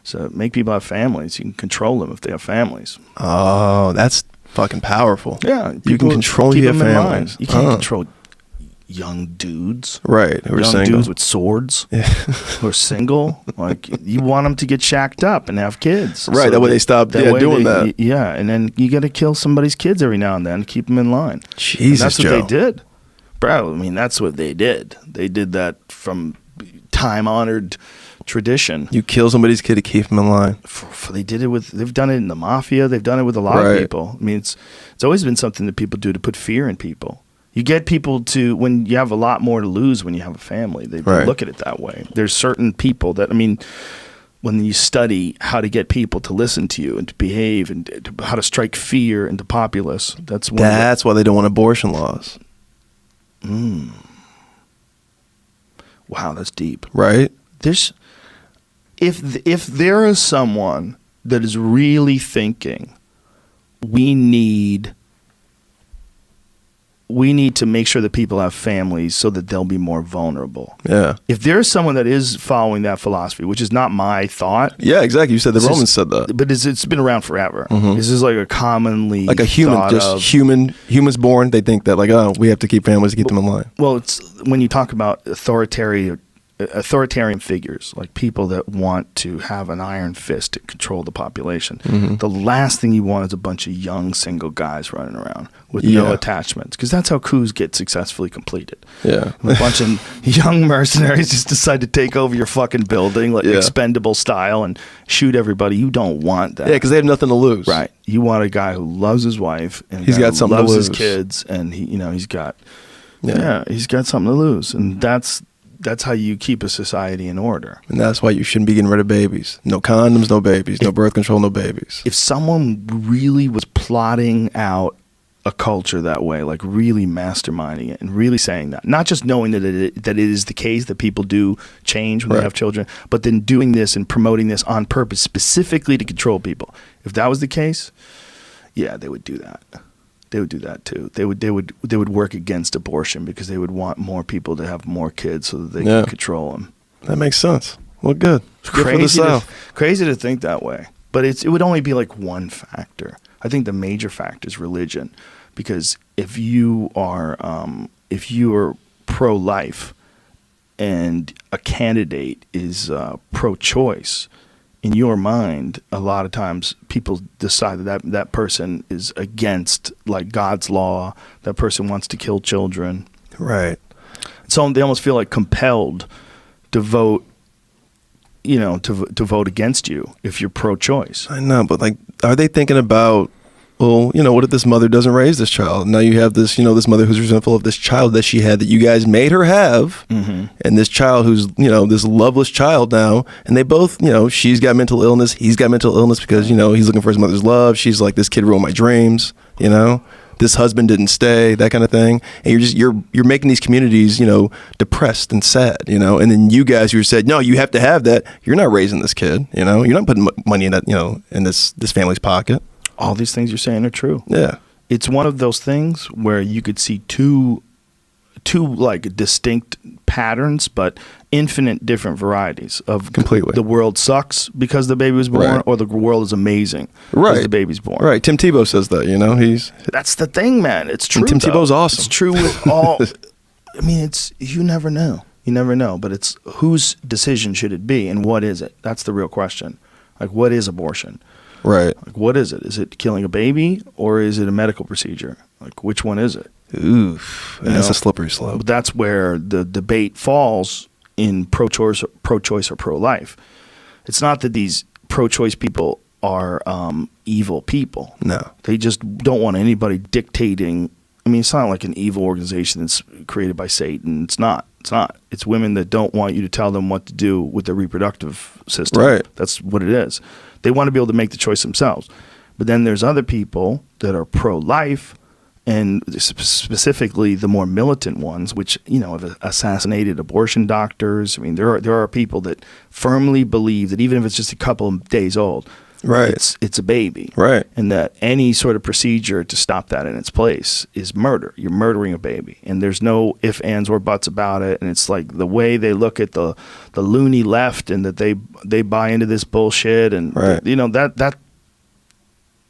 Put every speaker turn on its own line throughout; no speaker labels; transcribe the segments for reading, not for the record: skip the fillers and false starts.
So make people have families. You can control them if they have families.
Oh, that's fucking powerful.
Yeah.
You can control your families.
You can't control young dudes.
Right. Who are
young
single.
dudes with swords who are single. Like, you want them to get shacked up and have kids.
Right. That way they stop doing that.
Yeah. And then you got to kill somebody's kids every now and then to keep them in line.
Jesus,
and that's what
Joe.
they did. Bro, I mean, that's what they did. They did that from time-honored tradition.
You kill somebody's kid to keep them in line.
They've done it in the mafia. They've done it with a lot of people. I mean, it's always been something that people do to put fear in people. You get people to, when you have a lot more to lose when you have a family, they look at it that way. There's certain people that, I mean, when you study how to get people to listen to you and to behave and how to strike fear into populace, that's
why they don't want abortion laws.
Wow, that's deep.
Right?
If there is someone that is really thinking, we need to make sure that people have families so that they'll be more vulnerable.
Yeah.
If there's someone that is following that philosophy, which is not my thought.
Yeah, exactly. You said the Romans said that.
But it's been around forever. Mm-hmm. This is like a commonly
like a human, humans born, they think that like, oh, we have to keep families to keep them in line.
Well, it's when you talk about authoritarian figures, like people that want to have an iron fist to control the population. Mm-hmm. The last thing you want is a bunch of young single guys running around with no attachments, because that's how coups get successfully completed.
Yeah.
A bunch of young mercenaries just decide to take over your fucking building like expendable style and shoot everybody. You don't want that.
Yeah, because they have nothing to lose.
Right. You want a guy who loves his wife and
he's got something
loves
to lose.
His kids, and he's got something to lose, and that's how you keep a society in order.
And that's why you shouldn't be getting rid of babies. No condoms, no babies. No birth control, no babies.
If someone really was plotting out a culture that way, like really masterminding it and really saying that, not just knowing that it is the case that people do change when they have children, but then doing this and promoting this on purpose specifically to control people. If that was the case, yeah, they would do that. They would do that too. They would work against abortion because they would want more people to have more kids so that they can control them.
That makes sense. Well, good.
It's crazy to think that way. But it would only be like one factor. I think the major factor is religion, because if you are pro-life and a candidate is pro-choice, in your mind, a lot of times people decide that person is against like God's law. That person wants to kill children.
Right.
So they almost feel like compelled to vote, to vote against you if you're pro-choice.
I know, but like, are they thinking about, well, what if this mother doesn't raise this child? Now you have this, this mother who's resentful of this child that she had that you guys made her have, and this child who's, this loveless child now, and they both, she's got mental illness, he's got mental illness because, he's looking for his mother's love. She's like, this kid ruined my dreams, this husband didn't stay, that kind of thing. And you're making these communities, depressed and sad, and then you guys who said, no, you have to have that. You're not raising this kid, you're not putting money in that, in this family's pocket.
All these things you're saying are true.
Yeah.
It's one of those things where you could see two like distinct patterns, but infinite different varieties of
completely.
The world sucks because the baby was born, or the world is amazing because the baby's born.
Right. Tim Tebow says that,
That's the thing, man. It's true.
And Tim Tebow's awesome.
It's true with all. I mean, you never know. You never know. But it's whose decision should it be, and what is it? That's the real question. Like, what is abortion?
Right.
Like, what is it? Is it killing a baby, or is it a medical procedure? Like, which one is it?
Oof. That's a slippery slope.
But that's where the debate falls in pro-choice or pro-life. It's not that these pro-choice people are evil people.
No.
They just don't want anybody dictating. I mean, it's not like an evil organization that's created by Satan. It's not. It's women that don't want you to tell them what to do with their reproductive system.
Right.
That's what it is. They want to be able to make the choice themselves. But then there's other people that are pro-life, and specifically the more militant ones, which, have assassinated abortion doctors. I mean, there are people that firmly believe that even if it's just a couple of days old,
Right.
It's a baby.
Right.
And that any sort of procedure to stop that in its place is murder. You're murdering a baby. And there's no ifs, ands, or buts about it. And it's like the way they look at the loony left, and that they buy into this bullshit. And,
right.
you know,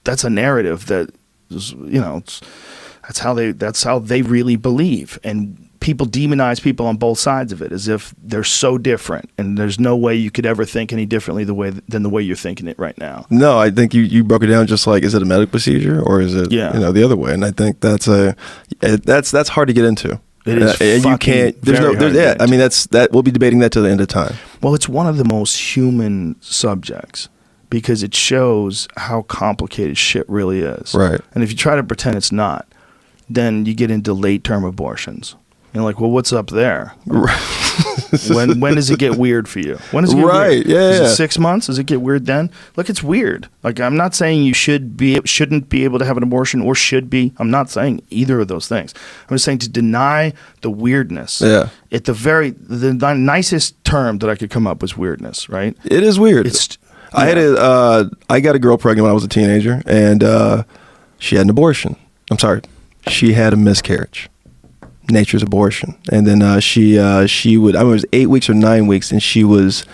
that's a narrative that, you know, that's how they really believe. And people demonize people on both sides of it as if they're so different, and there's no way you could ever think any differently than the way you're thinking it right now.
No, I think you broke it down just like, is it a medical procedure or is it, you know, the other way? And I think that's hard to get into.
It is
and you can't. I mean, that we'll be debating that till the end of time.
Well, it's one of the most human subjects because it shows how complicated shit really is.
Right.
And if you try to pretend it's not, then you get into late-term abortions. You're like, well, what's up there? when does it get weird for you? When does it get weird?
Yeah.
Is it 6 months? Does it get weird then? Look, it's weird. Like, I'm not saying you shouldn't be able to have an abortion or should be. I'm not saying either of those things. I'm just saying to deny the weirdness.
Yeah.
At the nicest term that I could come up was weirdness, right?
It is weird. I got a girl pregnant when I was a teenager, and she had an abortion. I'm sorry. She had a miscarriage. Nature's abortion. And then she would, I mean, it was 8 weeks or 9 weeks, and she was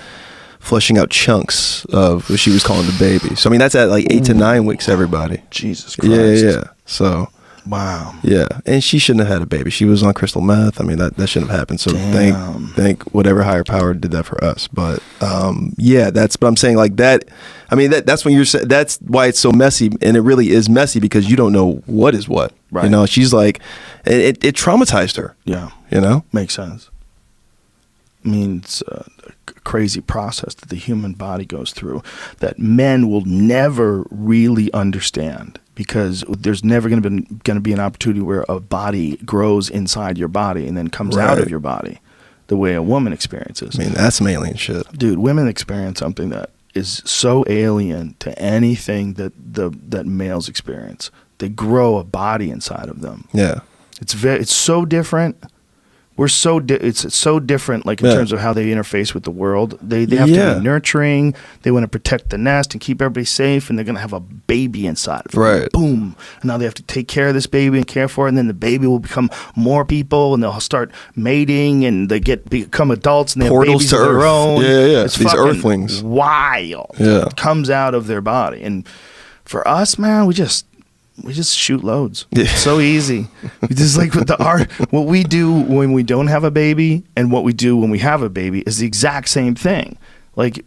flushing out chunks of what she was calling the baby. So I mean, that's at like 8 to 9 weeks, everybody.
Jesus Christ.
Yeah. So
wow. Yeah.
And she shouldn't have had a baby. She was on crystal meth. I mean, that shouldn't have happened. So thank whatever higher power did that for us. But but I'm saying like that. I mean, that's when that's why it's so messy, and it really is messy because you don't know what is what. Right. You know, she's like, it traumatized her.
Yeah.
You know?
Makes sense. I mean, it's a crazy process that the human body goes through that men will never really understand, because there's never going to be an opportunity where a body grows inside your body and then comes out of your body the way a woman experiences.
I mean, that's some alien shit.
Dude, women experience something that is so alien to anything that males experience. They grow a body inside of them.
Yeah.
It's so different. It's so different, like in terms of how they interface with the world. They have to be nurturing. They want to protect the nest and keep everybody safe, and they're gonna have a baby inside of it.
Right.
Boom. And now they have to take care of this baby and care for it, and then the baby will become more people, and they'll start mating, and they become adults, and they have babies of their own.
Yeah.
It's
these earthlings.
Wild.
Yeah.
It comes out of their body, and for us, man, we just shoot loads.
Yeah.
It's so easy. Just like with the art, what we do when we don't have a baby and what we do when we have a baby is the exact same thing. Like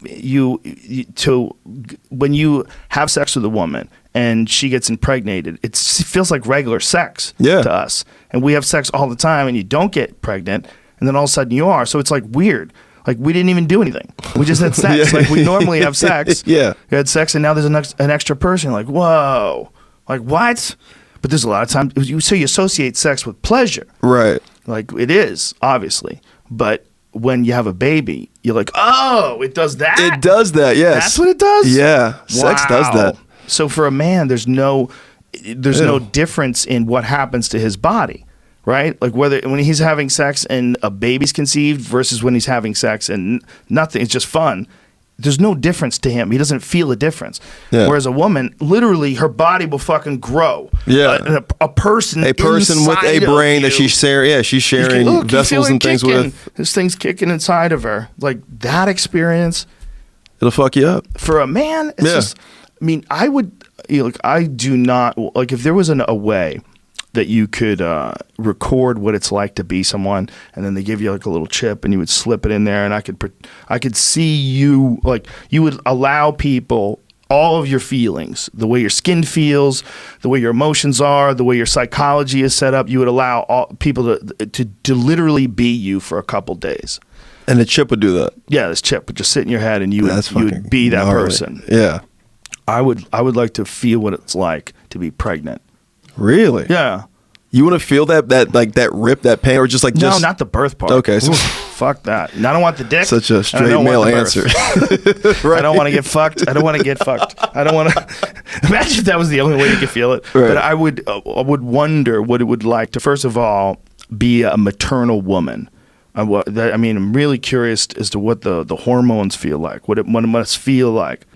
when you have sex with a woman and she gets impregnated, it feels like regular sex to us. And we have sex all the time, and you don't get pregnant, and then all of a sudden you are. So it's like weird. Like we didn't even do anything. We just had sex. Like we normally have sex.
Yeah.
We had sex, and now there's an extra person. Like, whoa. Like, what? But there's a lot of times, you associate sex with pleasure.
Right.
Like, it is, obviously. But when you have a baby, you're like, oh, it does that?
It does that, yes.
That's what it does?
Yeah. Wow. Sex does that.
So for a man, there's no difference in what happens to his body, right? Like when he's having sex and a baby's conceived versus when he's having sex and nothing, it's just fun. There's no difference to him. He doesn't feel a difference. Yeah. Whereas a woman, literally, her body will fucking grow.
Yeah.
A person with
a brain that she's sharing vessels and things with.
This thing's kicking inside of her. Like that experience.
It'll fuck you up.
For a man, it's just, I mean, I do not, like if there was a way that you could record what it's like to be someone, and then they give you like a little chip, and you would slip it in there, and I could see you, like you would allow people all of your feelings, the way your skin feels, the way your emotions are, the way your psychology is set up. You would allow all people to literally be you for a couple days.
And the chip would do that.
Yeah, this chip would just sit in your head, and you would be that person.
Yeah,
I would like to feel what it's like to be pregnant.
Really?
Yeah.
You want to feel that rip, that pain, or just like
no, not the birth part.
Okay, so
fuck that. And I don't want the dick.
Such a straight male answer.
Right. I don't want to get fucked. I don't want to get fucked. I don't want to. Imagine if that was the only way you could feel it. Right. But I would wonder what it would like to, first of all, be a maternal woman I mean, I'm really curious as to what the hormones feel like, what it must feel like.